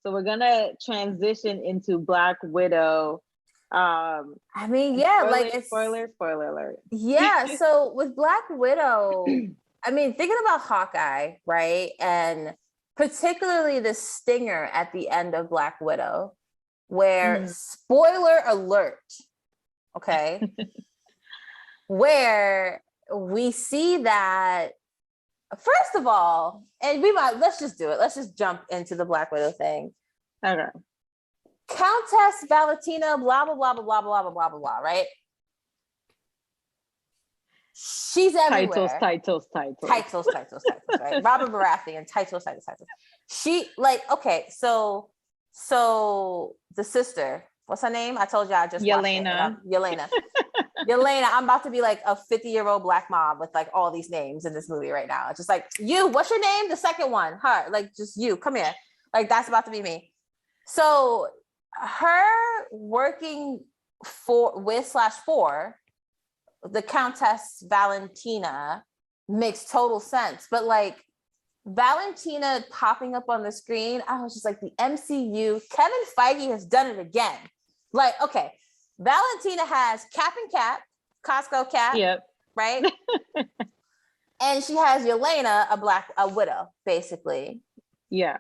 So we're gonna transition into Black Widow. I mean, yeah, spoiler, like it's spoiler alert. Yeah, so with Black Widow, I mean, thinking about Hawkeye, right? And particularly the stinger at the end of Black Widow, where spoiler alert, okay, where we see that first of all, and let's just do it. Let's just jump into the Black Widow thing. Okay. Countess Valentina, blah blah blah blah blah blah blah blah blah blah, right? She's everywhere. Titles, right? Robert Baratheon, titles. She okay, so the sister, what's her name? I told you I just Yelena. Yelena. Yelena, I'm about to be like a 50-year-old black mom with like all these names in this movie right now. It's just like, you, what's your name? The second one, her, like just you, come here. Like that's about to be me. So her working for the Countess Valentina makes total sense. But like Valentina popping up on the screen, I was just like, the MCU, Kevin Feige has done it again. Like, okay, Valentina has Cap and Cap, Costco Cap, yep, right? And she has Yelena, a widow, basically. Yeah.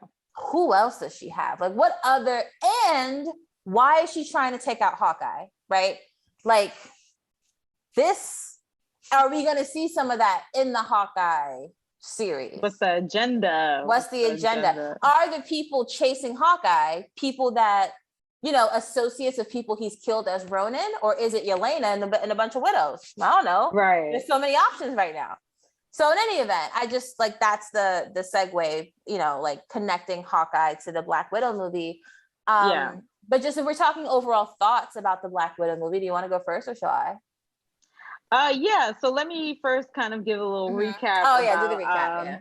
Who else does she have? Like, what other? And why is she trying to take out Hawkeye? Right? Like, this. Are we going to see some of that in the Hawkeye series? What's the agenda? What's the agenda? Are the people chasing Hawkeye people that, you know, associates of people he's killed as Ronin, or is it Yelena and a bunch of widows? I don't know. Right. There's so many options right now. So in any event, I just like, that's the segue, you know, like connecting Hawkeye to the Black Widow movie. Yeah. But just if we're talking overall thoughts about the Black Widow movie, do you want to go first or shall I? Yeah. So let me first kind of give a little recap. Oh yeah, do the recap. Yeah.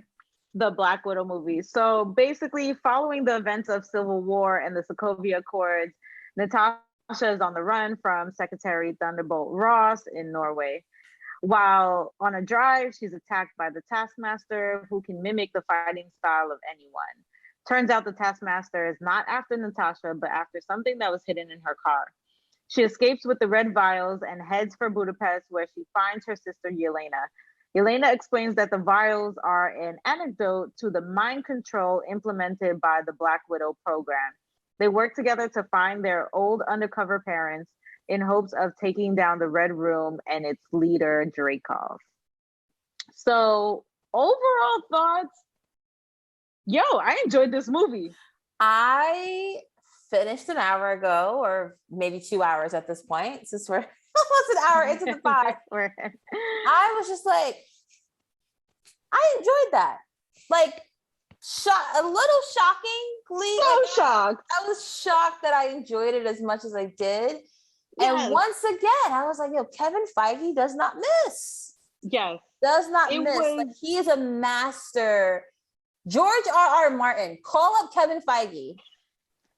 The Black Widow movie. So basically, following the events of Civil War and the Sokovia Accords, Natasha is on the run from Secretary Thunderbolt Ross in Norway. While on a drive, she's attacked by the Taskmaster, who can mimic the fighting style of anyone. Turns out the Taskmaster is not after Natasha, but after something that was hidden in her car. She escapes with the red vials and heads for Budapest, where she finds her sister Yelena. Yelena explains that the vials are an antidote to the mind control implemented by the Black Widow program. They work together to find their old undercover parents in hopes of taking down the Red Room and its leader, Dreykov. So, overall thoughts? Yo, I enjoyed this movie. I finished an hour ago, or maybe 2 hours at this point, since we're almost an hour into the pod. I was just like, I enjoyed that. Like, a little shockingly. So shocked. I was shocked that I enjoyed it as much as I did. Yes. And once again, I was like, yo, Kevin Feige does not miss. Yes. Does not miss. Like, he is a master. George R.R. Martin, call up Kevin Feige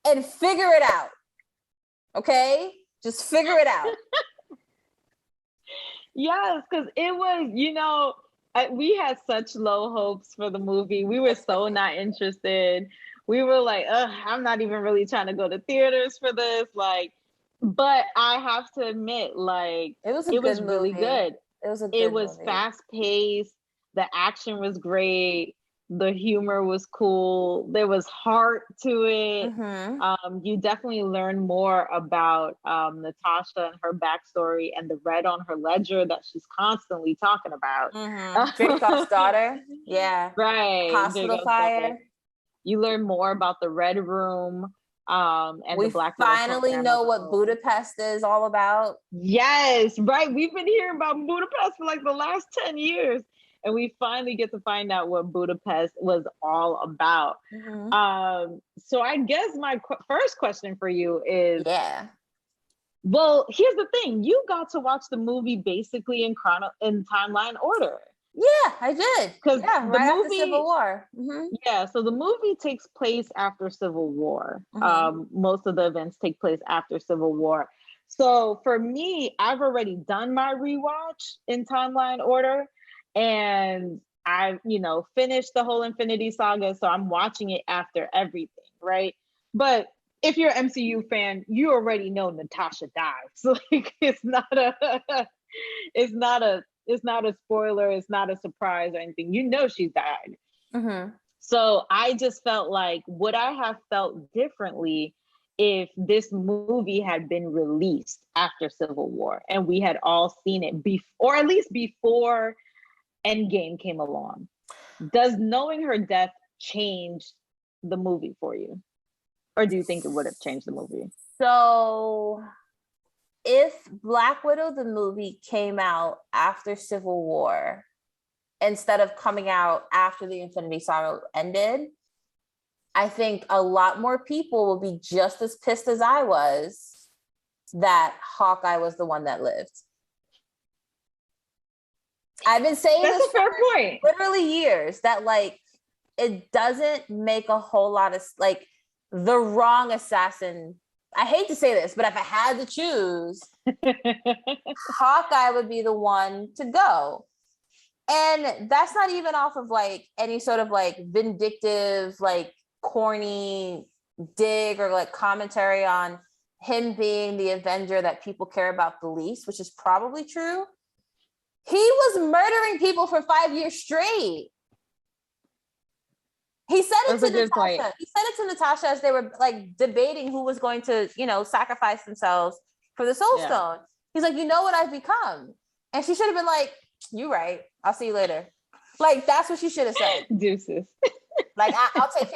and figure it out. Okay? Just figure it out. Yes, because it was, you know, we had such low hopes for the movie. We were so not interested. We were like, I'm not even really trying to go to theaters for this. Like, but I have to admit, like, it was really good. It was fast paced. The action was great. The humor was cool. There was heart to it. You definitely learn more about Natasha and her backstory and the red on her ledger that she's constantly talking about. Dreykov's daughter. Yeah. Right. Hospital fire. You learn more about the Red Room. And we the Black finally know what Budapest is all about. Yes, right. We've been hearing about Budapest for like the last 10 years. And we finally get to find out what Budapest was all about. So I guess my first question for you is, well, here's the thing. You got to watch the movie basically in timeline order. Yeah, I did. Because right after Civil War. Yeah, so the movie takes place after Civil War. Most of the events take place after Civil War. So for me, I've already done my rewatch in timeline order. And I've, finished the whole Infinity Saga, so I'm watching it after everything, right? But if you're an MCU fan, you already know Natasha dies. Like it's not a spoiler, it's not a surprise or anything. You know she died. Mm-hmm. So I just felt like, would I have felt differently if this movie had been released after Civil War and we had all seen it or at least before Endgame came along? Does knowing her death change the movie for you? Or do you think it would have changed the movie? So if Black Widow, the movie, came out after Civil War, instead of coming out after the Infinity Saga ended, I think a lot more people will be just as pissed as I was that Hawkeye was the one that lived. I've been saying That's this a fair for point. literally years, that like it doesn't make a whole lot of like the wrong assassin. I hate to say this, but if I had to choose, Hawkeye would be the one to go. And that's not even off of like any sort of like vindictive, like corny dig or like commentary on him being the Avenger that people care about the least, which is probably true. He was murdering people for 5 years straight. He said it to Natasha. He said it to Natasha as they were like debating who was going to, you know, sacrifice themselves for the Soul Stone. He's like, you know what I've become. And she should have been like, you right. I'll see you later. Like, that's what she should have said. Deuces. Like, I'll take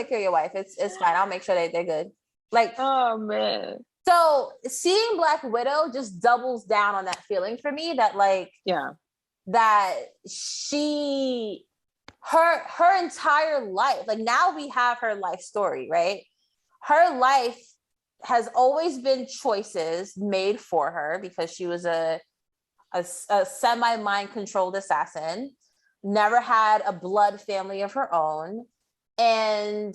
care of your wife. It's fine. I'll make sure they're good. Like, oh man. So seeing Black Widow just doubles down on that feeling for me that like, that her entire life, like now we have her life story, right? Her life has always been choices made for her because she was a semi-mind controlled assassin, never had a blood family of her own, and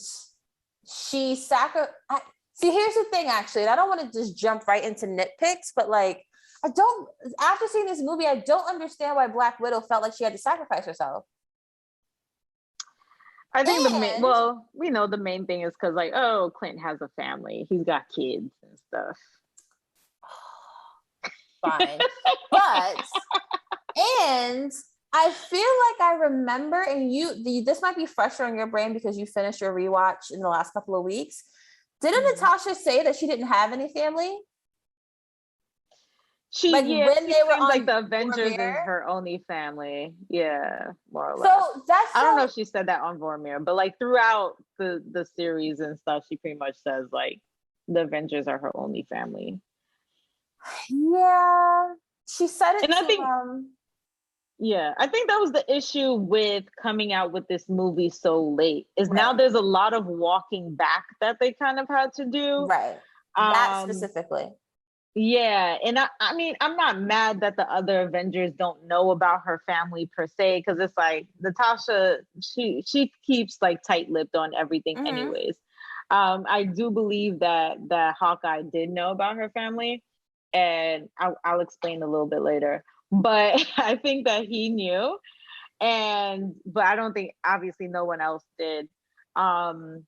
she see, here's the thing, actually, and I don't want to just jump right into nitpicks, but like, after seeing this movie, I don't understand why Black Widow felt like she had to sacrifice herself. I think we know the main thing is because like, oh, Clint has a family. He's got kids and stuff. Fine. And I feel like I remember, and this might be fresher in your brain because you finished your rewatch in the last couple of weeks. Didn't Natasha say that she didn't have any family? When they were on like the Avengers is her only family. Yeah, more or less. So I don't know if she said that on Vormir, but like throughout the series and stuff, she pretty much says like the Avengers are her only family. Yeah, she said it. And I think that was the issue with coming out with this movie so late. Is now there's a lot of walking back that they kind of had to do. Right. That specifically. Yeah, and I mean, I'm not mad that the other Avengers don't know about her family per se, because it's like Natasha, she keeps like tight-lipped on everything anyways. I do believe that Hawkeye did know about her family, and I'll explain a little bit later. But I think that he knew, but I don't think, obviously no one else did. But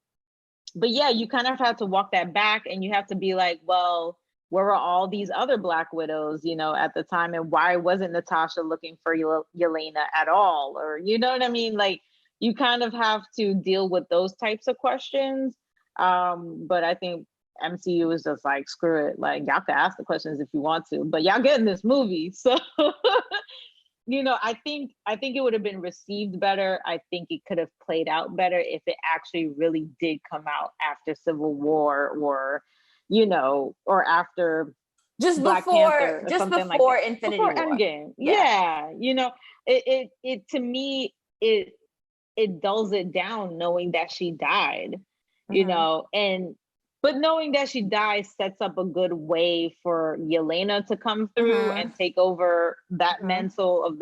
yeah, you kind of have to walk that back, and you have to be like, well, where were all these other Black Widows, you know, at the time, and why wasn't Natasha looking for Yelena at all? Or, you know what I mean? Like, you kind of have to deal with those types of questions. But I think MCU is just like, screw it. Like, y'all can ask the questions if you want to, but y'all get in this movie. So, you know, I think it would have been received better. I think it could have played out better if it actually really did come out after Civil War, or, you know, or after just Black before Panther, or just something before like Infinity War. War. Endgame. Yeah, you know, it to me, it dulls it down knowing that she died, you know, but knowing that she died sets up a good way for Yelena to come through and take over that mantle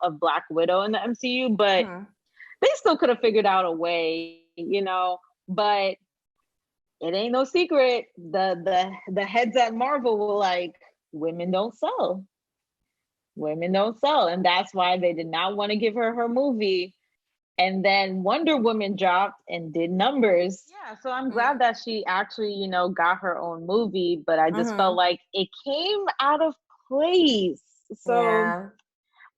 of Black Widow in the MCU. But they still could have figured out a way, you know. But it ain't no secret. The heads at Marvel were like, women don't sell. Women don't sell. And that's why they did not want to give her movie And then Wonder Woman dropped and did numbers. Yeah, so I'm glad that she actually, got her own movie, but I just felt like it came out of place. So Yeah.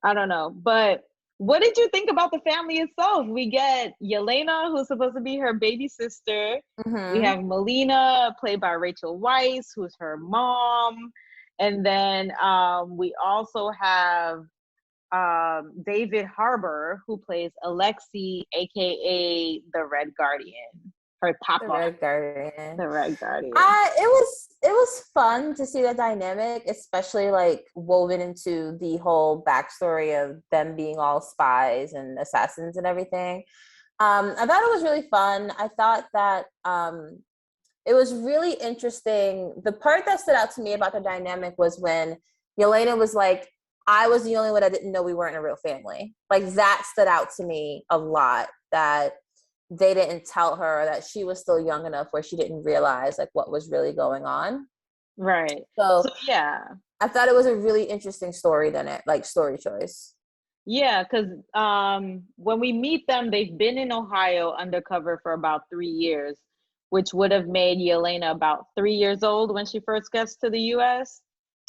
I don't know. But what did you think about the family itself? We get Yelena, who's supposed to be her baby sister. We have Melina, played by Rachel Weisz, who's her mom. And then we also have David Harbour, who plays Alexei, aka the Red Guardian. Her papa. The Red Guardian. The Red Guardian. It was fun to see the dynamic, especially like woven into the whole backstory of them being all spies and assassins and everything. I thought it was really fun. I thought that it was really interesting. The part that stood out to me about the dynamic was when Yelena was like, I was the only one that didn't know we weren't a real family. Like that stood out to me a lot, that they didn't tell her, that she was still young enough where she didn't realize like what was really going on. Right. So yeah, I thought it was a really interesting story story choice. Yeah, because when we meet them, they've been in Ohio undercover for about 3 years, which would have made Yelena about 3 years old when she first gets to the US,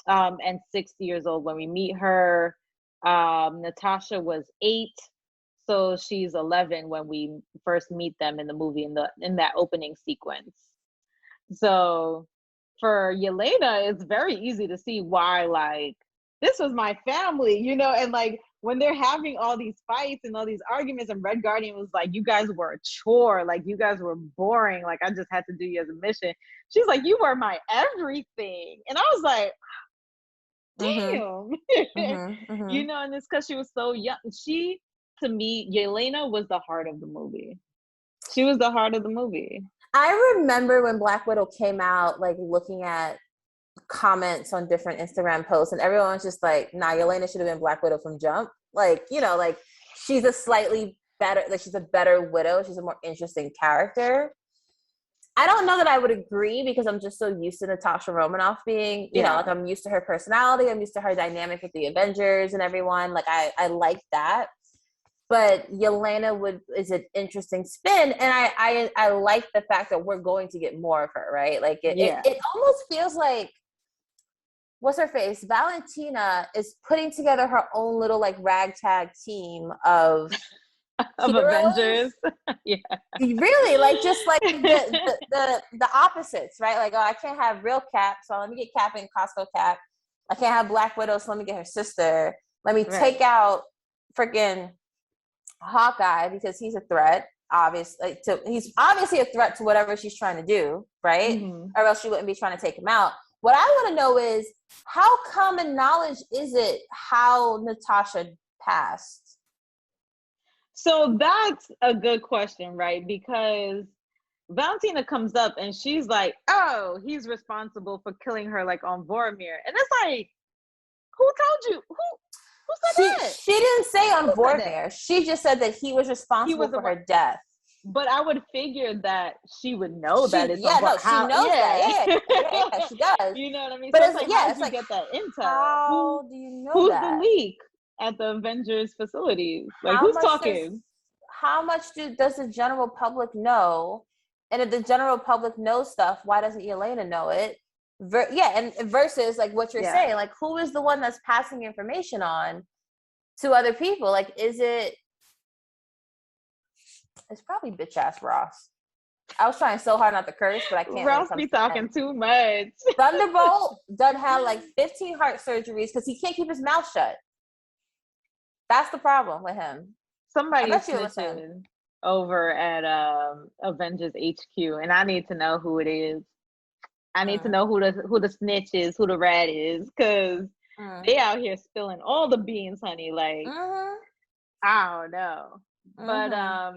and 60 years old when we meet her. Natasha was 8, so she's 11 when we first meet them in the movie in that opening sequence. So for Yelena, it's very easy to see why, like, this was my family, and like when they're having all these fights and all these arguments, and Red Guardian was like, you guys were a chore, like you guys were boring, like I just had to do you as a mission. She's like, you were my everything. And I was like, damn. And it's because she was so young. To me, Yelena was the heart of the movie. She was the heart of the movie. I remember when Black Widow came out, like looking at comments on different Instagram posts, and everyone was just like, nah, Yelena should have been Black Widow from jump. Like, like she's a slightly better, like she's a better Widow. She's a more interesting character. I don't know that I would agree, because I'm just so used to Natasha Romanoff being, you know, like I'm used to her personality. I'm used to her dynamic with the Avengers and everyone. Like I like that. But Yelena is an interesting spin, and I like the fact that we're going to get more of her, right? Like it almost feels like, what's her face? Valentina is putting together her own little like ragtag team of Avengers. Really, like just like the opposites, right? Like, oh, I can't have real Cap, so let me get Cap in Costco Cap. I can't have Black Widow, so let me get her sister. Let me take out freaking Hawkeye, because he's a threat, obviously. He's obviously a threat to whatever she's trying to do, right? Or else she wouldn't be trying to take him out. What I want to know is, how common knowledge is it how Natasha passed? So that's a good question, right? Because Valentina comes up and she's like, oh, he's responsible for killing her, like on Vormir. And it's like, who told you? Who said that? She didn't say on Vormir. She just said that he was responsible for her death. But I would figure that she would know that it's she knows that. Yeah, she does. You know what I mean? But so it's like, how did you get that intel? How do you know who's that? Who's the leak at the Avengers facilities? Like, who's talking? How much does the general public know? And if the general public knows stuff, why doesn't Yelena know it? And versus like what you're saying, like who is the one that's passing information on to other people? Like, it's probably bitch ass Ross. I was trying so hard not to curse, but I can't. Ross be talking too much. Thunderbolt done had like 15 heart surgeries because he can't keep his mouth shut. That's the problem with him. Somebody snitching over at Avengers HQ, and I need to know who it is. I need to know who the snitch is, who the rat is, because they out here spilling all the beans, honey. Like, I don't know. But I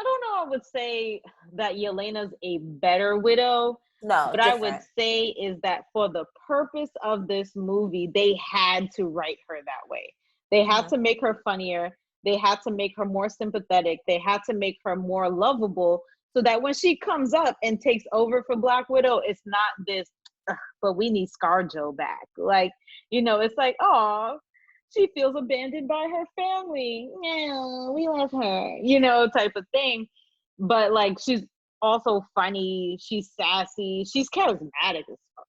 don't know. I would say that Yelena's a better Widow. No, what I would say is that for the purpose of this movie, they had to write her that way. They had to make her funnier. They had to make her more sympathetic. They had to make her more lovable, so that when she comes up and takes over for Black Widow, it's not this, but we need ScarJo back. Like, it's like, oh, she feels abandoned by her family. No, we love her, you know, type of thing. But like, she's also funny. She's sassy. She's charismatic as fuck.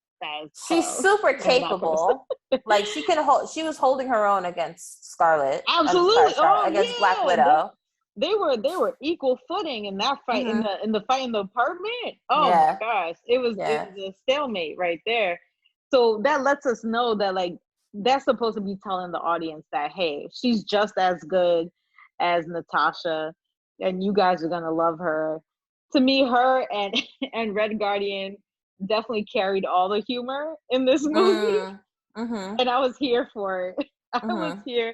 She's super capable. Like she can hold. She was holding her own against Scarlet. Absolutely. Against Black Widow. They were equal footing in that fight, in the fight in the apartment. Oh my gosh, it was a stalemate right there. So that lets us know that like that's supposed to be telling the audience that, hey, she's just as good as Natasha, and you guys are gonna love her. To me, her and Red Guardian definitely carried all the humor in this movie, and I was here for it. I was here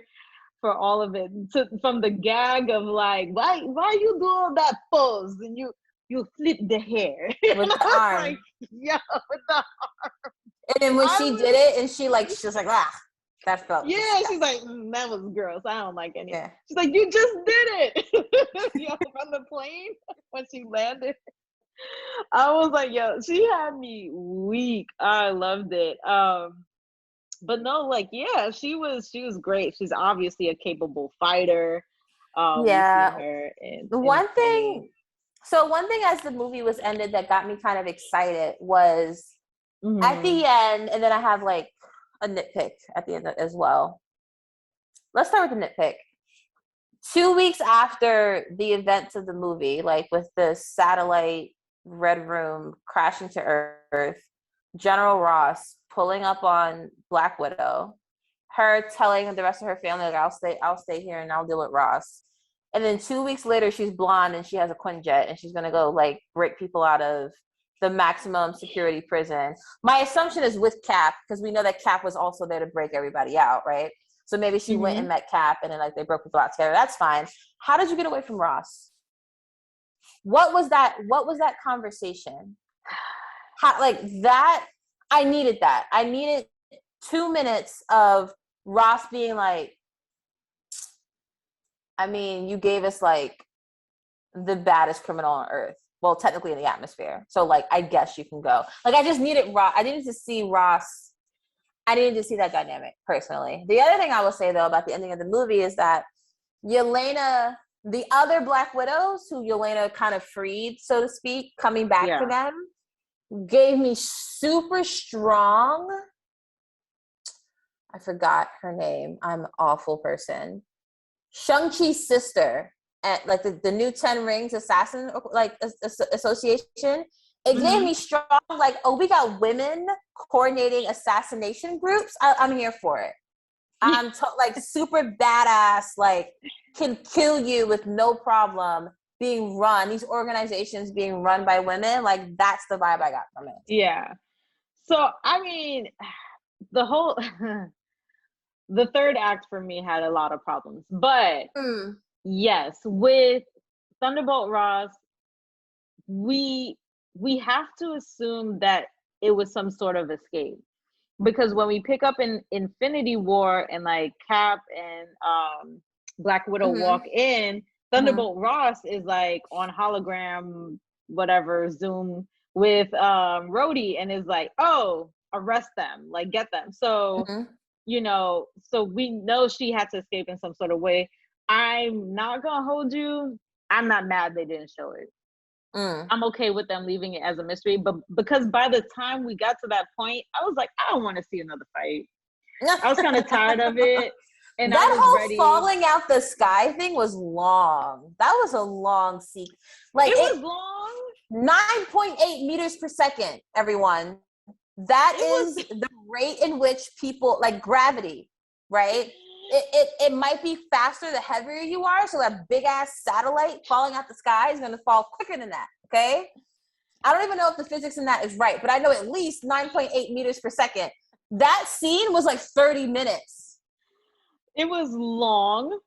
for all of it, from the gag of like, why you do all that pose and you flip the hair with the arm, like, yeah, with the arm. And then when she did it, and she was like, ah, that felt. Yeah, disgusting. She's like, that was gross. I don't like any. Yeah. She's like, you just did it. Yo, from the plane when she landed. I was like, yo, she had me weak. I loved it. But no, like, yeah, she was great. She's obviously a capable fighter. Yeah. One thing as the movie was ended that got me kind of excited was at the end, and then I have like a nitpick at the end as well. Let's start with the nitpick. 2 weeks after the events of the movie, like with the satellite Red Room crashing to Earth, General Ross pulling up on Black Widow, her telling the rest of her family, like, I'll stay here and I'll deal with Ross. And then 2 weeks later, she's blonde and she has a Quinjet and she's gonna go like break people out of the maximum security prison. My assumption is with Cap, because we know that Cap was also there to break everybody out, right? So maybe she went and met Cap and then like they broke people out together. That's fine. How did you get away from Ross? What was that conversation? How, like that, I needed that. I needed 2 minutes of Ross being like, I mean, you gave us like the baddest criminal on earth. Well, technically in the atmosphere. So like, I guess you can go. Like, I just needed Ross. I needed to see Ross. I needed to see that dynamic personally. The other thing I will say though about the ending of the movie is that Yelena, the other Black Widows who Yelena kind of freed, so to speak, coming back to them, gave me super strong. I forgot her name. I'm an awful person. Shang-Chi's sister at like the new 10 Rings assassin like association. It gave me strong, like, oh, we got women coordinating assassination groups. I'm here for it. I'm like super badass, like can kill you with no problem. Being run, these organizations being run by women, like that's the vibe I got from it. Yeah. So I mean, the whole the third act for me had a lot of problems, but yes, with Thunderbolt Ross, we have to assume that it was some sort of escape, because when we pick up in Infinity War and like Cap and Black Widow walk in, Thunderbolt Ross is like on hologram, whatever, Zoom with Rhodey, and is like, oh, arrest them, like get them. So, you know, so we know she had to escape in some sort of way. I'm not gonna hold you. I'm not mad they didn't show it. I'm okay with them leaving it as a mystery, but because by the time we got to that point, I was like, I don't want to see another fight. I was kind of tired of it. And that whole falling out the sky thing was long. That was a long sequence. Like, it was long. 9.8 meters per second, everyone. That is the rate in which people, like gravity, right? It might be faster the heavier you are, so that big ass satellite falling out the sky is going to fall quicker than that, okay? I don't even know if the physics in that is right, but I know at least 9.8 meters per second. That scene was like 30 minutes. It was long.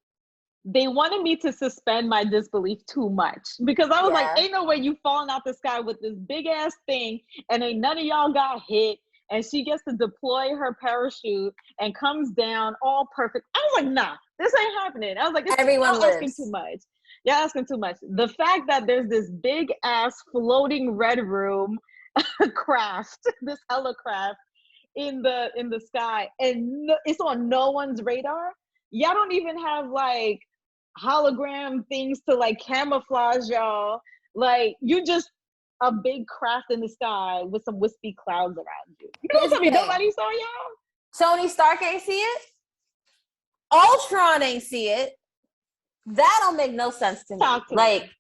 They wanted me to suspend my disbelief too much, because I was like, ain't no way you falling out the sky with this big ass thing and ain't none of y'all got hit. And she gets to deploy her parachute and comes down all perfect. I was like, nah, this ain't happening. I was like, y'all asking too much. Y'all asking too much. The fact that there's this big ass floating Red Room craft, this helicraft in the sky, and it's on no one's radar. Y'all don't even have like hologram things to like camouflage y'all. Like, you just a big craft in the sky with some wispy clouds around you. You don't tell me nobody saw y'all. Tony Stark ain't see it. Ultron ain't see it. That don't make no sense to me. Like,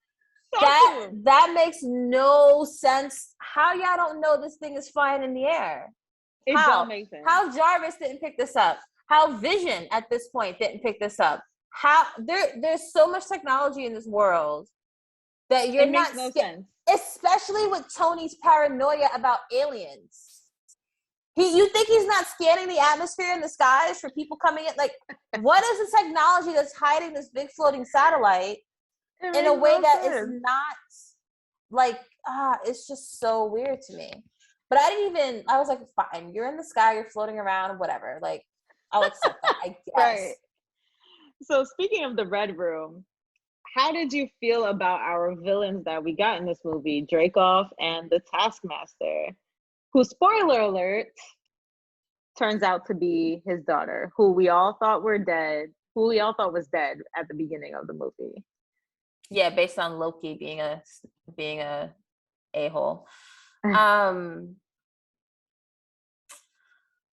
that makes no sense. How y'all don't know this thing is flying in the air? It don't make sense. How Jarvis didn't pick this up? How Vision at this point didn't pick this up? How there's so much technology in this world that you're not no sense. Especially with Tony's paranoia about aliens. You think he's not scanning the atmosphere in the skies for people coming in? Like, what is the technology that's hiding this big floating satellite in a way that is not like, it's just so weird to me. But I was like, fine, you're in the sky, you're floating around, whatever. Like, I'll accept that, I guess. Right. So speaking of the Red Room, how did you feel about our villains that we got in this movie, Dreykov and the Taskmaster, who, spoiler alert, turns out to be his daughter, who we all thought was dead at the beginning of the movie. Yeah, based on Loki being a a-hole.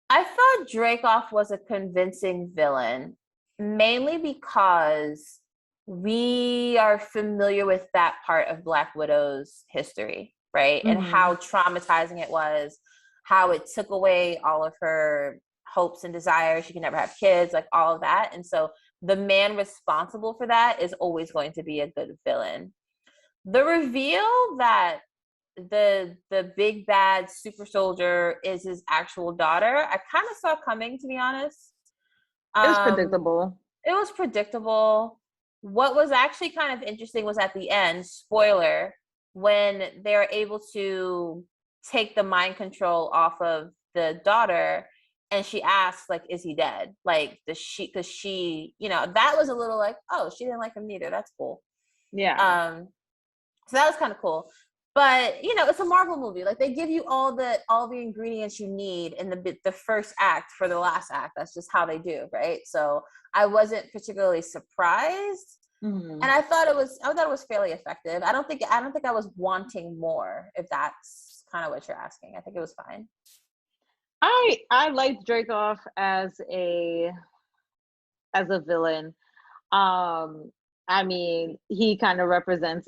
I thought Dreykov was a convincing villain, mainly because we are familiar with that part of Black Widow's history, right? Mm-hmm. And how traumatizing it was, how it took away all of her hopes and desires. She can never have kids, like all of that. And so the man responsible for that is always going to be a good villain. The reveal that the big bad super soldier is his actual daughter, I kind of saw coming, to be honest. It was predictable. It was predictable. What was actually kind of interesting was at the end, spoiler, when they're able to take the mind control off of the daughter, and she asks, like, is he dead? Like, because she, that was a little like, oh, she didn't like him neither. That's cool. Yeah. So that was kind of cool. But, it's a Marvel movie. Like, they give you all the ingredients you need in the first act for the last act. That's just how they do, right? So I wasn't particularly surprised. Mm-hmm. And I thought it was fairly effective. I don't think I was wanting more, if that's kind of what you're asking. I think it was fine. I liked Dreykov as a villain. I mean, he kind of represents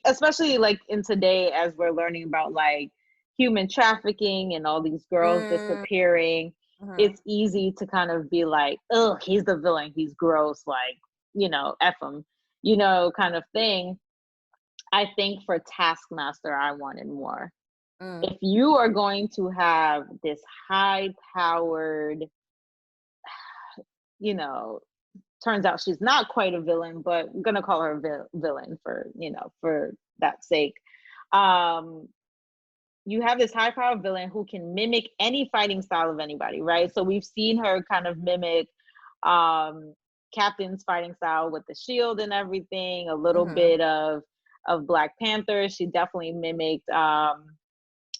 especially like in today, as we're learning about like human trafficking and all these girls disappearing. Mm-hmm. It's easy to kind of be like, oh, he's the villain, he's gross, like, F him, kind of thing. I think for Taskmaster, I wanted more. If you are going to have this high-powered, turns out she's not quite a villain, but I'm gonna call her a villain for that sake. You have this high-powered villain who can mimic any fighting style of anybody, right? So we've seen her kind of mimic Captain's fighting style with the shield and everything, a little bit of Black Panther. She definitely mimicked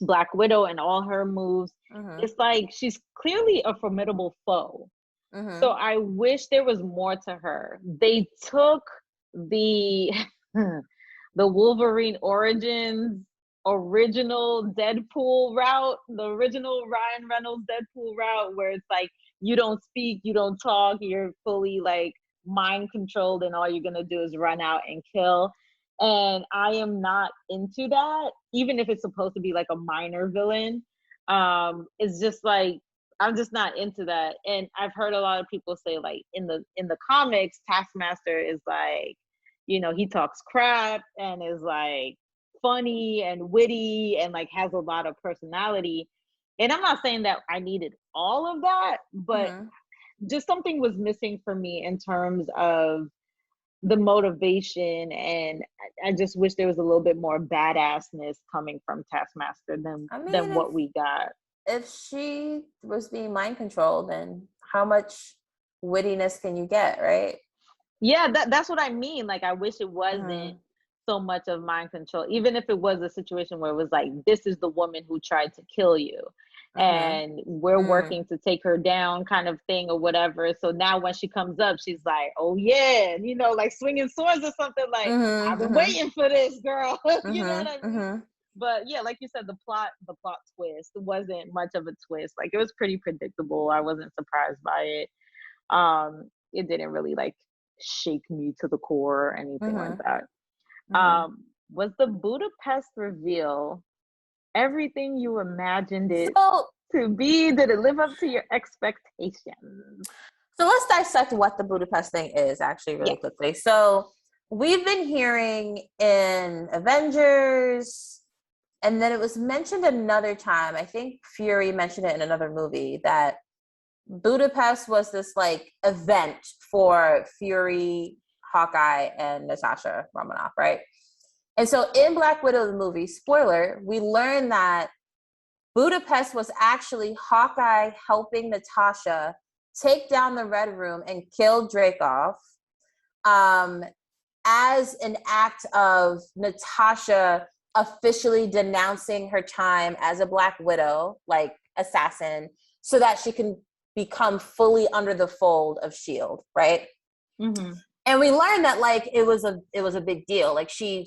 Black Widow and all her moves. It's like she's clearly a formidable foe. So I wish there was more to her. They took the Wolverine Origins original Deadpool route, the original Ryan Reynolds Deadpool route, where it's like, you don't speak, you don't talk, you're fully like mind controlled, and all you're gonna do is run out and kill. And I am not into that, even if it's supposed to be like a minor villain. It's just like, I'm just not into that. And I've heard a lot of people say, like, in the comics, Taskmaster is like, he talks crap and is like funny and witty and like has a lot of personality. And I'm not saying that I needed all of that, but just something was missing for me in terms of the motivation, and I just wish there was a little bit more badassness coming from Taskmaster than what we got. If she was being mind controlled, then how much wittiness can you get, right? Yeah, that's what I mean. Like, I wish it wasn't so much of mind control, even if it was a situation where it was like, this is the woman who tried to kill you. and we're working to take her down kind of thing or whatever. So now when she comes up, she's like, oh yeah, you know, like swinging swords or something, like I've been waiting for this, girl. You know what I mean? But yeah, like you said, the plot twist wasn't much of a twist. Like it was pretty predictable. I wasn't surprised by it. It didn't really like shake me to the core or anything like that. Was the Budapest reveal everything you imagined it to be? Did it live up to your expectations? So let's dissect what the Budapest thing is actually really quickly. So we've been hearing in Avengers, and then it was mentioned another time, I think Fury mentioned it in another movie, that Budapest was this like event for Fury, Hawkeye, and Natasha Romanoff, right? And so in Black Widow, the movie, spoiler, we learned that Budapest was actually Hawkeye helping Natasha take down the Red Room and kill Dreykov as an act of Natasha officially denouncing her time as a Black Widow, like assassin, so that she can become fully under the fold of S.H.I.E.L.D., right? And we learned that like it was a big deal. Like she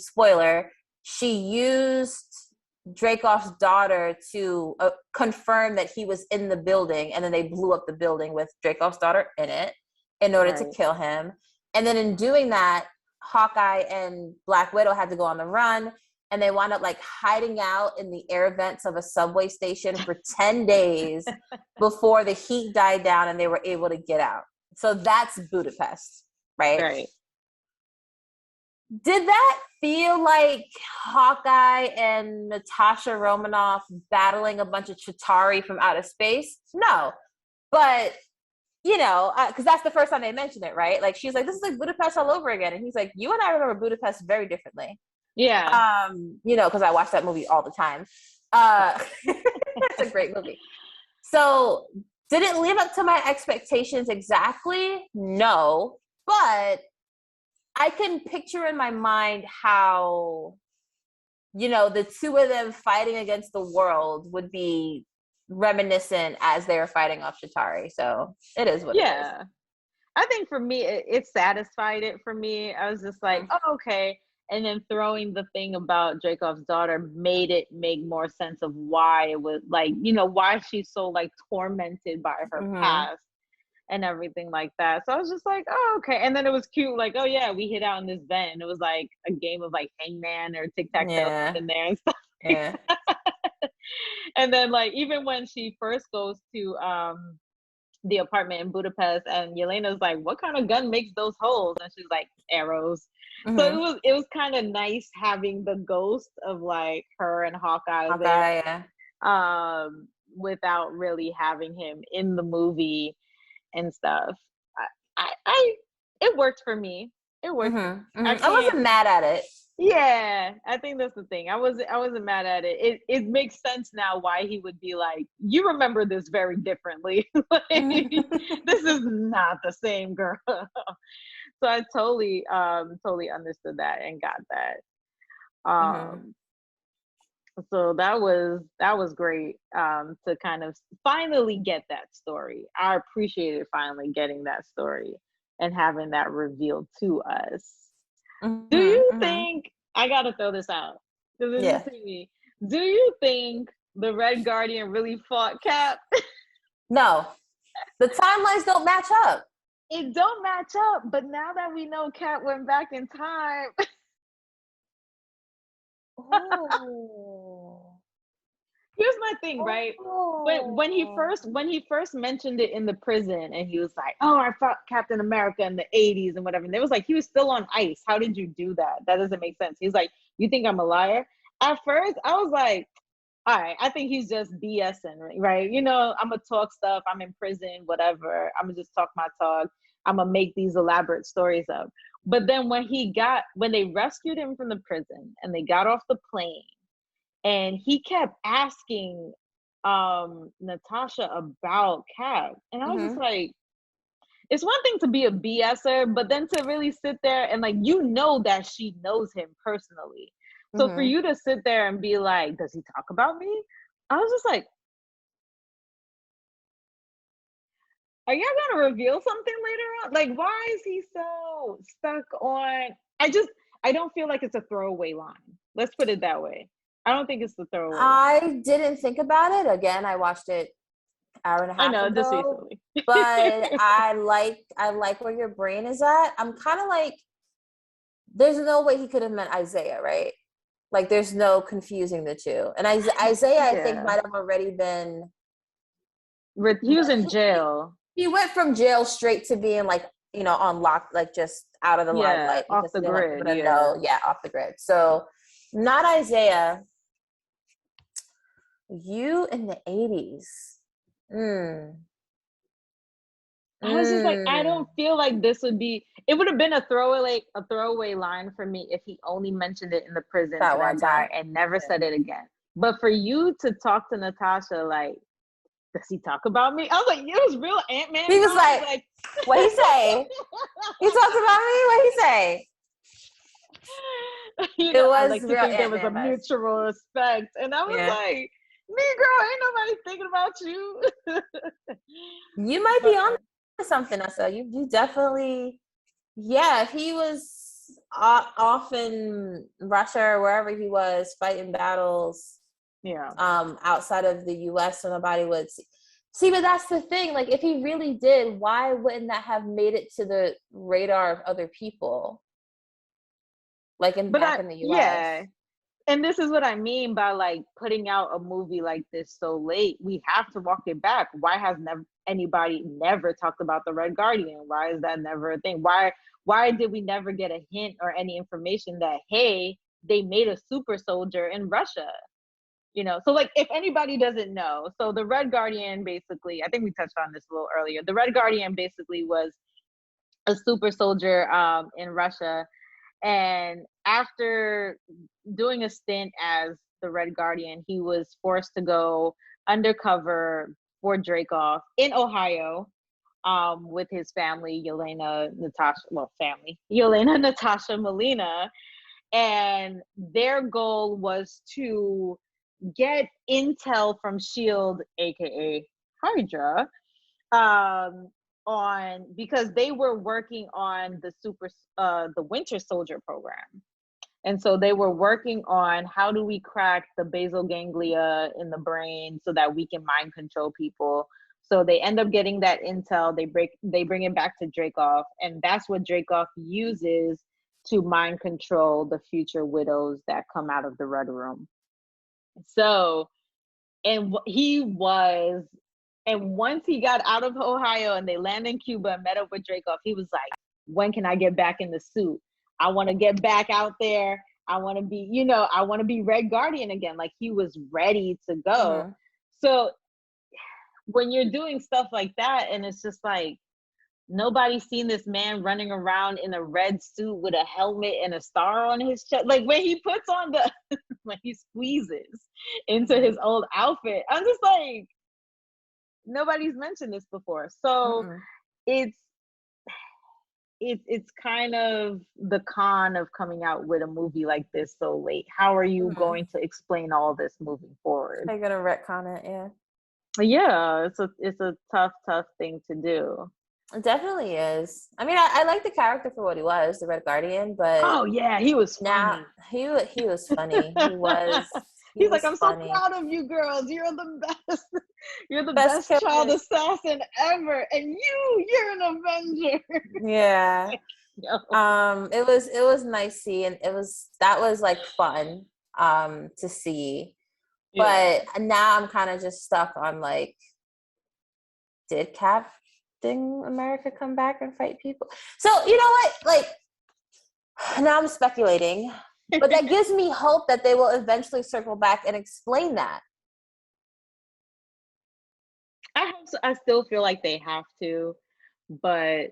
used Dreykov's daughter to confirm that he was in the building, and then they blew up the building with Dreykov's daughter in it in order to kill him. And then in doing that, Hawkeye and Black Widow had to go on the run, and they wound up like hiding out in the air vents of a subway station for 10 days before the heat died down and they were able to get out. So that's Budapest. Right. Did that feel like Hawkeye and Natasha Romanoff battling a bunch of Chitauri from outer space? No. But, you know, because that's the first time they mentioned it, right? Like, she's like, this is like Budapest all over again. And he's like, you and I remember Budapest very differently. Yeah. You know, because I watch that movie all the time. It's a great movie. So did it live up to my expectations exactly? No. But I can picture in my mind how, you know, the two of them fighting against the world would be reminiscent as they were fighting off Chitauri. So it is what it is. I think for me, it satisfied it for me. I was just like, oh, okay. And then throwing the thing about Dreykov's daughter made it make more sense of why it was like, you know, why she's so like tormented by her past and everything like that. So I was just like, oh, okay. And then it was cute, like, oh yeah, we hid out in this vent, and it was like a game of like hangman or tic-tac-toe in there and stuff. And then like even when she first goes to the apartment in Budapest, and Yelena's like, what kind of gun makes those holes? And she's like, arrows. So it was kind of nice having the ghost of like her and Hawkeye there, without really having him in the movie and stuff. I it worked for me. It worked. I wasn't mad at it. Yeah, I think that's the thing. I wasn't mad at it. It makes sense now why he would be like, you remember this very differently. Like, this is not the same girl. So I totally understood that and got that. So that was great, to kind of finally get that story. I appreciated finally getting that story and having that revealed to us. Do you think, I gotta throw this out, because do you think the Red Guardian really fought Cap? No, the timelines don't match up. It don't match up, but now that we know Cap went back in time. Here's my thing, right? When he first mentioned it in the prison, and he was like, "Oh, I fought Captain America in the '80s and whatever," and it was like he was still on ice. How did you do that? That doesn't make sense. He's like, "You think I'm a liar?" At first, I was like, "All right, I think he's just BSing, right? You know, I'm gonna talk stuff. I'm in prison, whatever. I'm gonna just talk my talk. I'm gonna make these elaborate stories up." But then when they rescued him from the prison and they got off the plane, and he kept asking Natasha about Cap, and I was just like, it's one thing to be a BSer, but then to really sit there and like, you know that she knows him personally. So for you to sit there and be like, does he talk about me? I was just like, Are y'all gonna reveal something later on? Like, why is he so stuck on? I don't feel like it's a throwaway line. Let's put it that way. I don't think it's the throwaway line. I didn't think about it. Again, I watched it hour and a I half know, just ago. recently. But I like where your brain is at. I'm kind of like, there's no way he could have meant Isaiah, right? Like, there's no confusing the two. And Isaiah, I think, might have already been. He was in jail. He went from jail straight to being like, on lock, like just out of the limelight off because the he didn't want grid. people to know. Yeah, off the grid. So, not Isaiah. You in the 80s. I was just like, I don't feel like this would be. It would have been a throwaway line for me if he only mentioned it in the prison that to one that guy time and never said it again. But for you to talk to Natasha, like, does he talk about me? I was like, it was real Ant-Man. He was like, what he say? He talked about me? What he say? It was I like to think there was a mutual respect. And I was like, Negro, ain't nobody thinking about you. You might be on something, Nessa. You definitely, if he was off in Russia or wherever he was fighting battles, outside of the US, so nobody would see. But that's the thing. Like, if he really did, why wouldn't that have made it to the radar of other people? Like back in the US. Yeah. And this is what I mean by like putting out a movie like this so late. We have to walk it back. Why has anybody never talked about the Red Guardian? Why is that never a thing? Why did we never get a hint or any information that, hey, they made a super soldier in Russia? So like, if anybody doesn't know, so the Red Guardian basically, I think we touched on this a little earlier. The Red Guardian basically was a super soldier in Russia. And after doing a stint as the Red Guardian, he was forced to go undercover for Dreykov in Ohio with his family, Yelena, Natasha, Melina. And their goal was to get intel from SHIELD, aka Hydra, because they were working on the Winter Soldier program. And so they were working on how do we crack the basal ganglia in the brain so that we can mind control people. So they end up getting that intel. They bring it back to Dreykov, and that's what Dreykov uses to mind control the future widows that come out of the Red Room. So, and once he got out of Ohio and they landed in Cuba and met up with Dreykov, he was like, when can I get back in the suit? I want to get back out there. I want to be Red Guardian again. Like, he was ready to go. Mm-hmm. So when you're doing stuff like that, and it's just like, nobody's seen this man running around in a red suit with a helmet and a star on his chest. Like, when he puts on when he squeezes into his old outfit, I'm just like, nobody's mentioned this before. So it's kind of the con of coming out with a movie like this so late. How are you going to explain all this moving forward? They're gonna retcon it, yeah. It's a tough thing to do. It definitely is. I mean, I like the character for what he was, the Red Guardian, but he was funny. He was funny. He was. He's like, I'm funny. So proud of you girls. You're the best. You're the best child assassin ever. And you're an Avenger. Yeah. It was nice seeing. That was like fun to see. But now I'm kind of just stuck on like, did Captain America come back and fight people? So you know what? Like, now I'm speculating. But that gives me hope that they will eventually circle back and explain that. I hope so. I still feel like they have to, but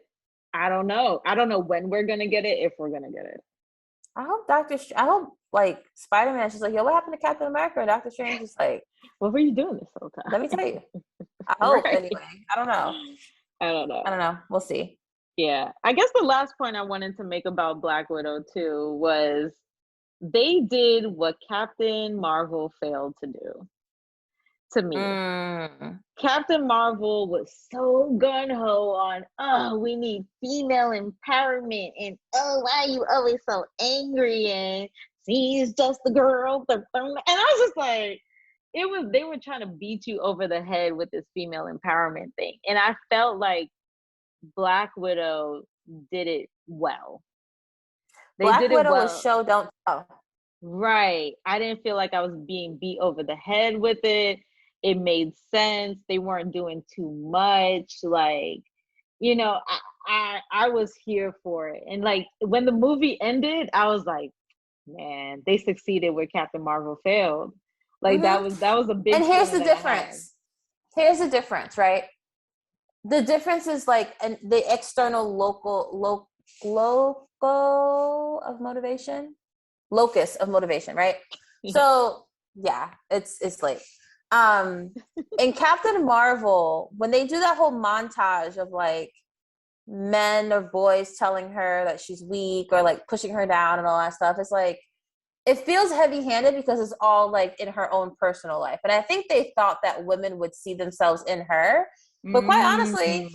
I don't know. I don't know when we're gonna get it, if we're gonna get it. I hope like Spider-Man is just like, yo, what happened to Captain America? And Doctor Strange is like, what were you doing this whole time? Let me tell you. I hope anyway. I don't know. We'll see. Yeah. I guess the last point I wanted to make about Black Widow too was they did what Captain Marvel failed to do. to me. Captain Marvel was so gun-ho on, oh, we need female empowerment, and oh, why are you always so angry, and she's just the girl. And I was just like, they were trying to beat you over the head with this female empowerment thing. And I felt like Black Widow did it well. Black Widow was show, don't tell. Right. I didn't feel like I was being beat over the head with it. It made sense. They weren't doing too much. Like, you know, I was here for it. And like when the movie ended, I was like, man, they succeeded where Captain Marvel failed. Like that was a big. And here's the difference. Here's the difference, right? The difference is like the external local of motivation, locus of motivation, right? Yeah. So yeah, it's late. In Captain Marvel, when they do that whole montage of like men or boys telling her that she's weak or like pushing her down and all that stuff, it's like it feels heavy-handed because it's all like in her own personal life. And I think they thought that women would see themselves in her. But quite honestly,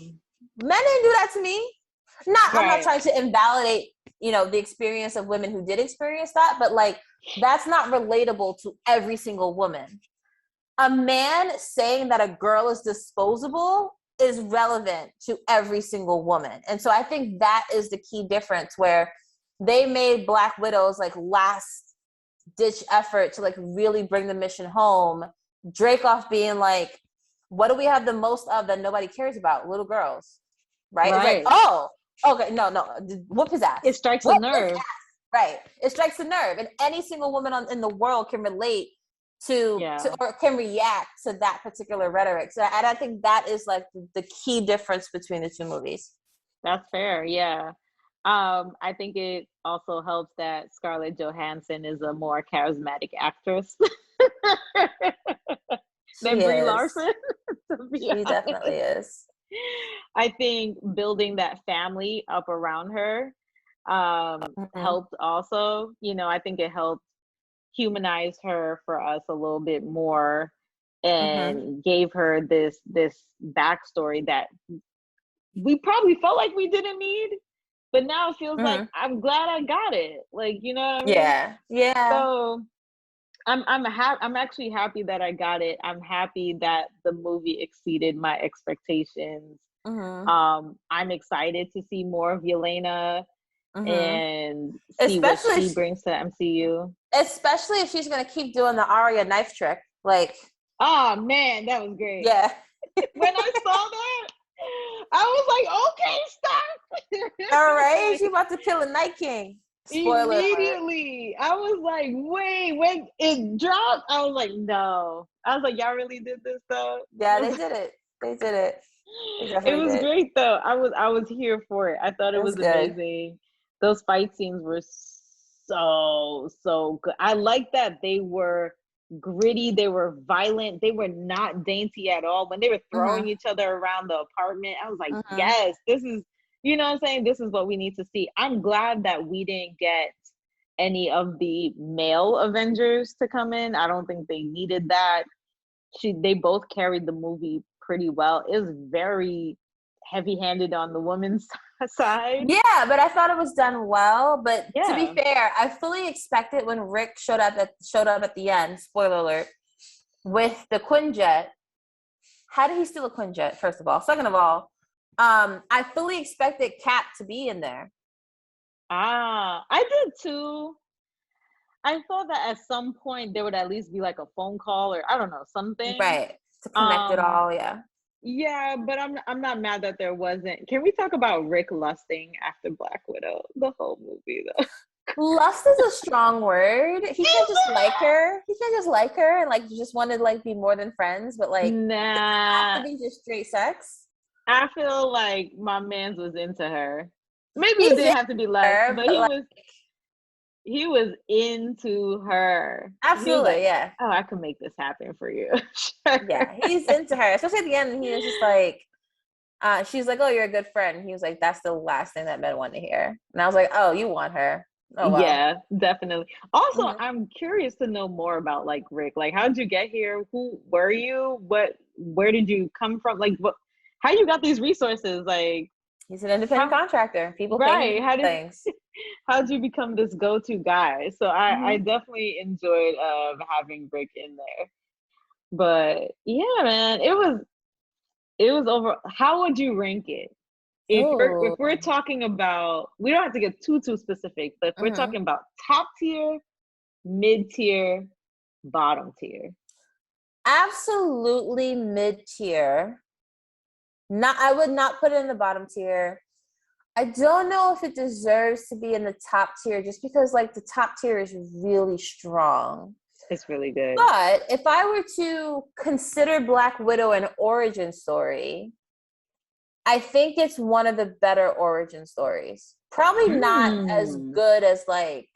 men didn't do that to me. I'm not trying to invalidate, you know, the experience of women who did experience that, but like that's not relatable to every single woman. A man saying that a girl is disposable is relevant to every single woman. And so I think that is the key difference, where they made Black Widow's like last ditch effort to like really bring the mission home. Dracoff being like, what do we have the most of that nobody cares about? Little girls, right? It's like, oh, okay, no, whoop his ass. It strikes a nerve. Right. It strikes a nerve. And any single woman in the world can relate to or can react to that particular rhetoric. So, and I think that is like the key difference between the two movies. That's fair. Yeah. I think it also helps that Scarlett Johansson is a more charismatic actress than Brie Larson. She definitely is. I think building that family up around her helped also. You know, I think it helped humanize her for us a little bit more and gave her this backstory that we probably felt like we didn't need. But now it feels like I'm glad I got it. Like, you know what I mean? Yeah. So I'm actually happy that I got it. I'm happy that the movie exceeded my expectations. I'm excited to see more of Yelena and see what she brings to MCU. Especially if she's gonna keep doing the Arya knife trick. Like, oh man, that was great. Yeah. When I saw that, I was like, okay, stop. All right, she about to kill a Night King. Spoiler Immediately. I was like, wait, when it dropped, I was like, no. I was like, y'all really did this though? Yeah, they did it. They did it. It was great though. I was here for it. I thought it was amazing. Those fight scenes were so good. I like that they were gritty, they were violent, they were not dainty at all. When they were throwing each other around the apartment, I was like, yes, this is, you know what I'm saying? This is what we need to see. I'm glad that we didn't get any of the male Avengers to come in. I don't think they needed that. They both carried the movie pretty well. It was very heavy-handed on the women's side. Yeah, but I thought it was done well. But to be fair, I fully expected when Rick showed up at the end, spoiler alert, with the Quinjet. How did he steal a Quinjet, first of all? Second of all, I fully expected Cap to be in there. I did too. I thought that at some point there would at least be like a phone call or I don't know, something. Right. To connect it all, yeah. Yeah, but I'm not mad that there wasn't. Can we talk about Rick lusting after Black Widow? The whole movie though. Lust is a strong word. He can't just like her. He can't just like her and like just want to like be more than friends, but like nah. It have to be just straight sex. I feel like my man's was into her. Maybe it didn't have to be lust, but he was into her. Absolutely, like, yeah. Oh, I could make this happen for you. Yeah, he's into her. Especially at the end, he was just like, she's like, oh, you're a good friend. And he was like, that's the last thing that men want to hear. And I was like, oh, you want her. Oh wow. Yeah, definitely. Also, Mm-hmm. I'm curious to know more about like Rick. Like, how did you get here? Who were you? Where did you come from? Like, how you got these resources? Like, He's an independent how, contractor. People pay him to right? do things. How did you become this go-to guy? So I Mm-hmm. definitely enjoyed having Rick in there. But yeah, man, it was over. How would you rank it? If we're Oh. talking about, we don't have to get too specific, but if we're Mm-hmm. talking about top tier, mid tier, bottom tier. Absolutely mid tier. Not, I would not put it in the bottom tier. I don't know if it deserves to be in the top tier just because like the top tier is really strong. It's really good. But if I were to consider Black Widow an origin story, I think it's one of the better origin stories. Probably not as Mm. good as like,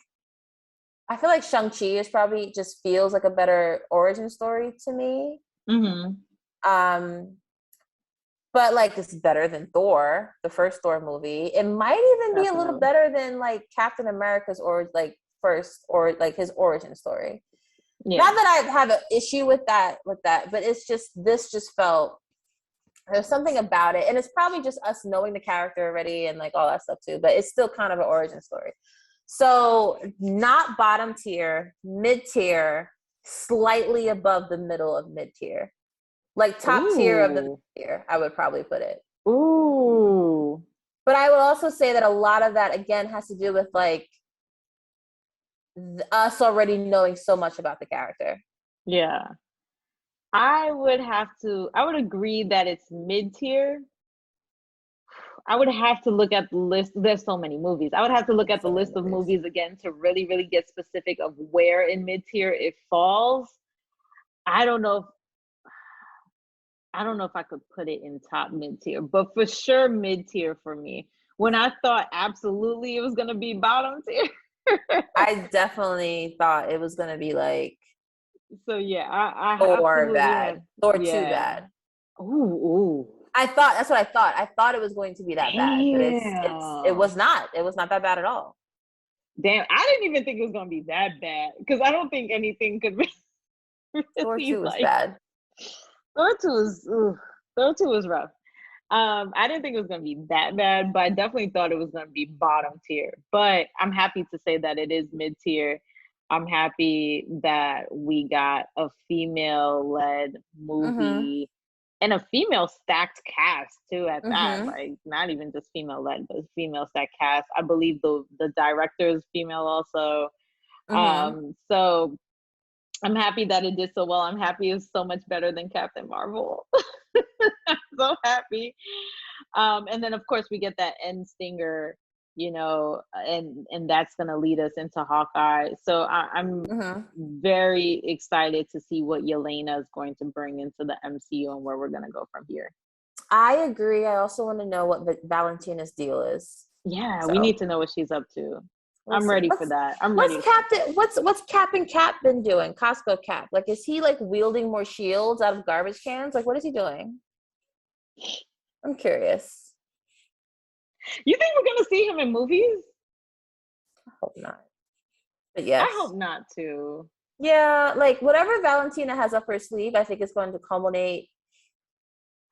I feel like Shang-Chi is probably just feels like a better origin story to me. Mm-hmm. Um, but like it's better than Thor, the first Thor movie. It might even be a little Definitely. better than like Captain America's or like first or like his origin story. Yeah. Not that I have an issue with that, but it's just this just felt there's something about it, and it's probably just us knowing the character already and like all that stuff too. But it's still kind of an origin story. So not bottom tier, mid tier, slightly above the middle of mid tier, like top tier of the Ooh. tier. I would probably put it. Ooh. But I would also say that a lot of that again has to do with like us already knowing so much about the character. Yeah. I would agree that it's mid tier. I would have to look at the list. There's so many movies. I would have to look at the So many list of movies. movies again to really, really get specific of where in mid tier it falls. I don't know if I don't know if I could put it in top mid tier, but for sure mid tier for me. When I thought absolutely it was gonna be bottom tier. I definitely thought it was gonna be like So yeah, I Thor absolutely have. bad, Thor too Yeah. bad. Ooh, ooh. I thought that's what I thought. I thought it was going to be that bad, but it Damn. was not. It was not that bad at all. Damn. I didn't even think it was gonna be that bad. Because I don't think anything could Thor really 2 was like bad. Thor 2 is Thor 2 is rough. I didn't think it was gonna be that bad, but I definitely thought it was gonna be bottom tier. But I'm happy to say that it is mid tier. I'm happy that we got a female led Mm-hmm. movie and a female stacked cast too at that. Mm-hmm. Like not even just female led, but female stacked cast. I believe the director is female also. Mm-hmm. So I'm happy that it did so well. I'm happy it's so much better than Captain Marvel. I'm so happy. And then of course we get that end stinger, and that's gonna lead us into Hawkeye. So I'm Mm-hmm. very excited to see what Yelena is going to bring into the MCU and where we're gonna go from here. I agree. I also want to know what Valentina's deal is. Yeah, we need So to know what she's up to. we'll I'm see. ready for that. I'm ready to see. What's Captain Cap been doing? Costco Cap. Like, is he like wielding more shields out of garbage cans? Like, what is he doing? I'm curious. You think we're gonna see him in movies? I hope not. But I yes. hope not too. Yeah, like whatever Valentina has up her sleeve, I think is going to culminate.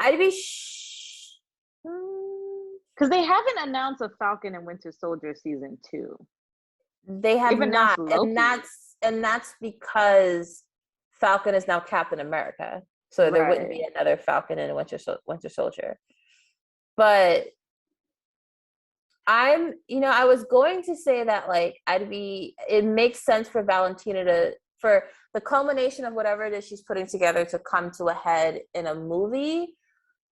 I'd be Because they haven't announced a Falcon and Winter Soldier season 2. they have They've announced not, and Loki. that's because Falcon is now Captain America, so there wouldn't Right. be another Falcon and Winter Soldier. But I was going to say that like it makes sense for Valentina for the culmination of whatever it is she's putting together to come to a head in a movie.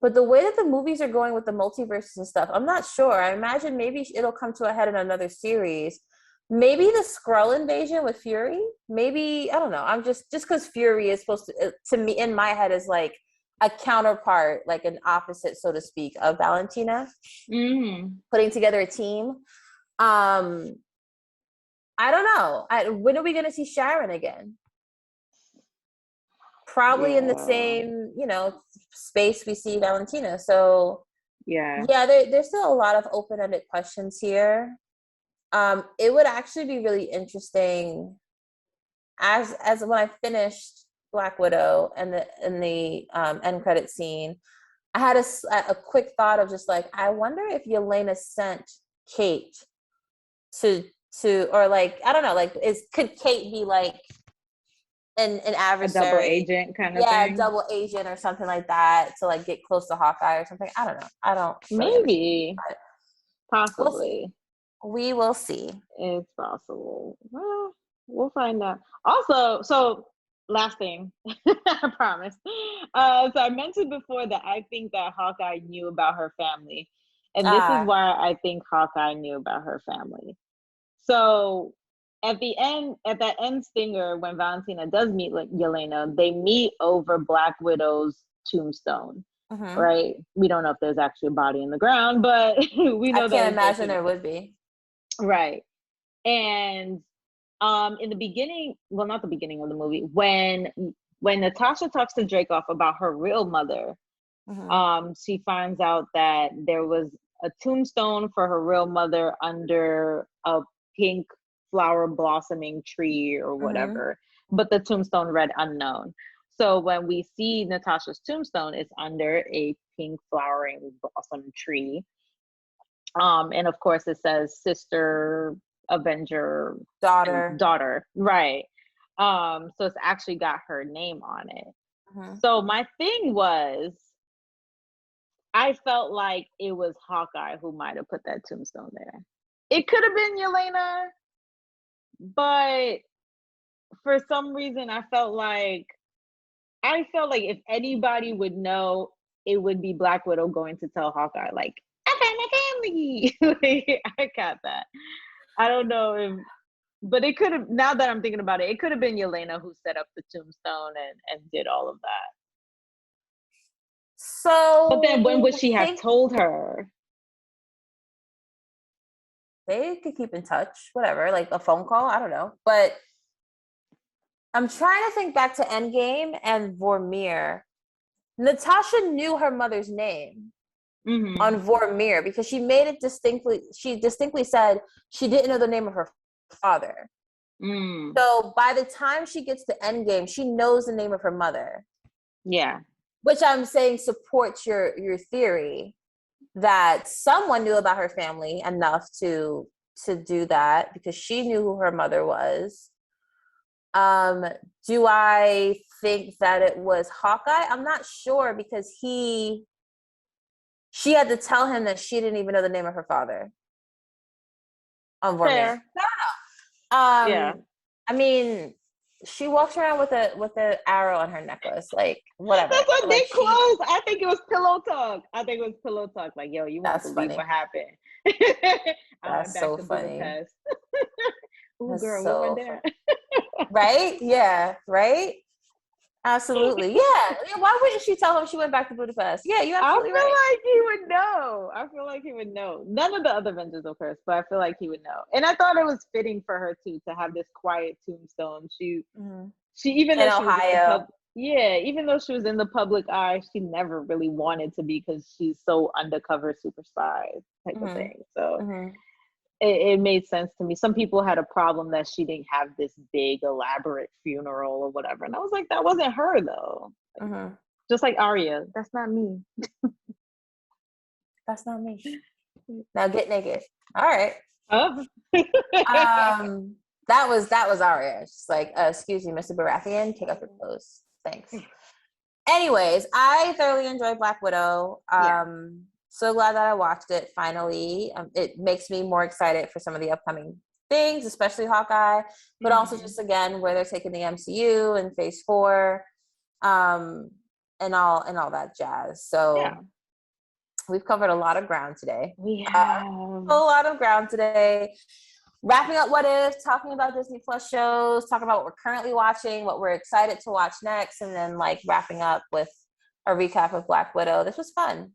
But the way that the movies are going with the multiverses and stuff, I'm not sure. I imagine maybe it'll come to a head in another series. Maybe the Skrull invasion with Fury. Maybe I don't know. I'm just because Fury is supposed to me in my head is like a counterpart, like an opposite, so to speak, of Valentina. Mm-hmm. Putting together a team. Um, I don't know. When are we going to see Sharon again? Probably in the Yeah. same, space we see Valentina. So Yeah. yeah, there's still a lot of open-ended questions here. It would actually be really interesting as when I finished Black Widow and the end credit scene. I had a quick thought of just like, I wonder if Yelena sent Kate to or like, I don't know, like could Kate be like an adversary, a double agent kind of yeah, thing? double agent or something like that to like get close to Hawkeye or something. I don't know. I don't really Maybe, possibly. We will see. It's possible. Well, we'll find out. Also, so last thing, I promise. So I mentioned before that I think that Hawkeye knew about her family, and this is why I think Hawkeye knew about her family. So at that end stinger, when Valentina does meet Yelena, they meet over Black Widow's tombstone. Right? We don't know if there's actually a body in the ground, but we know I can't imagine there would be. Right. And in the beginning, well, not the beginning of the movie, when Natasha talks to Dreykov about her real mother, she finds out that there was a tombstone for her real mother under a pink flower blossoming tree or whatever, but the tombstone read unknown. So when we see Natasha's tombstone, it's under a pink flowering blossom tree. And of course it says sister, Avenger, daughter. Right. So it's actually got her name on it. So my thing was, I felt like it was Hawkeye who might have put that tombstone there. It could have been Yelena, but for some reason I felt like if anybody would know, it would be Black Widow going to tell Hawkeye, like, I found my family. Like, I got that. I don't know if, but it could have, now that I'm thinking about it, it could have been Yelena who set up the tombstone and did all of that. So, but then when would she have told her? They could keep in touch, whatever, like a phone call. I don't know. But I'm trying to think back to Endgame and Vormir. Natasha knew her mother's name on Vormir because she made it distinctly. She distinctly said she didn't know the name of her father. So by the time she gets to Endgame, she knows the name of her mother. Yeah. Which I'm saying supports your theory that someone knew about her family enough to do that because she knew who her mother was. Do I think that it was Hawkeye? I'm not sure because she had to tell him that she didn't even know the name of her father. On Vormir. Yeah. I mean, she walks around with an arrow on her necklace, like whatever. That's what they close. I think it was pillow talk. Like, yo, you won't believe what happened. That's so funny. Ooh, girl, so we went there. Right? Yeah. Right. Absolutely. Yeah. Why wouldn't she tell him she went back to Budapest? Yeah, you absolutely right. I feel like he would know. None of the other Avengers, of course, but I feel like he would know. And I thought it was fitting for her too to have this quiet tombstone. She even though she was even though she was in the public eye, she never really wanted to be because she's so undercover super spy type of thing. So it made sense to me. Some people had a problem that she didn't have this big elaborate funeral or whatever, and I was like, that wasn't her though. Just like Arya, that's not me. That's not me. Now get naked. All right. That was Arya. Just like, excuse me, Mr. Baratheon, take off your clothes. Thanks. Anyways, I thoroughly enjoyed Black Widow. So glad that I watched it finally. It makes me more excited for some of the upcoming things, especially Hawkeye, but also just again where they're taking the MCU and Phase 4, and all that jazz. So we've covered a lot of ground today. We have a lot of ground today. Wrapping up What If, talking about Disney Plus shows, talking about what we're currently watching, what we're excited to watch next, and then like wrapping up with a recap of Black Widow. This was fun.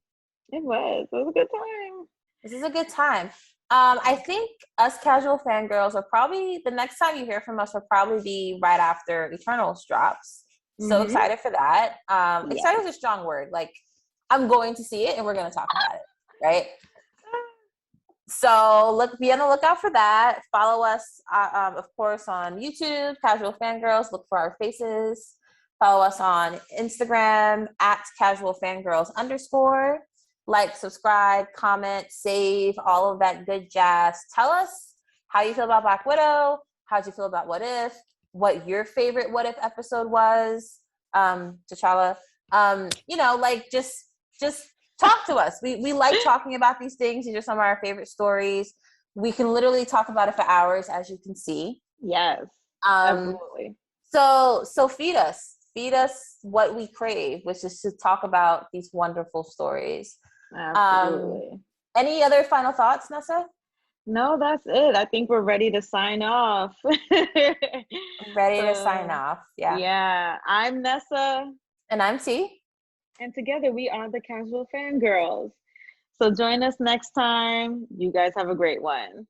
It was a good time. This is a good time. I think us casual fangirls are probably, the next time you hear from us will probably be right after Eternals drops. So excited for that. Excited is a strong word. Like, I'm going to see it and we're going to talk about it, right? So be on the lookout for that. Follow us, of course, on YouTube, Casual Fangirls. Look for our faces. Follow us on Instagram at Casual Fangirls _. Like, subscribe, comment, save, all of that good jazz. Tell us how you feel about Black Widow. How'd you feel about What If? What your favorite What If episode was? T'Challa. Just talk to us. We like talking about these things. These are some of our favorite stories. We can literally talk about it for hours, as you can see. Yes, absolutely. So feed us what we crave, which is to talk about these wonderful stories. Absolutely. Any other final thoughts, Nessa? No, that's it. I think we're ready to sign off. Ready to sign off. Yeah. Yeah. I'm Nessa. And I'm T. And together we are the Casual Fangirls. So join us next time. You guys have a great one.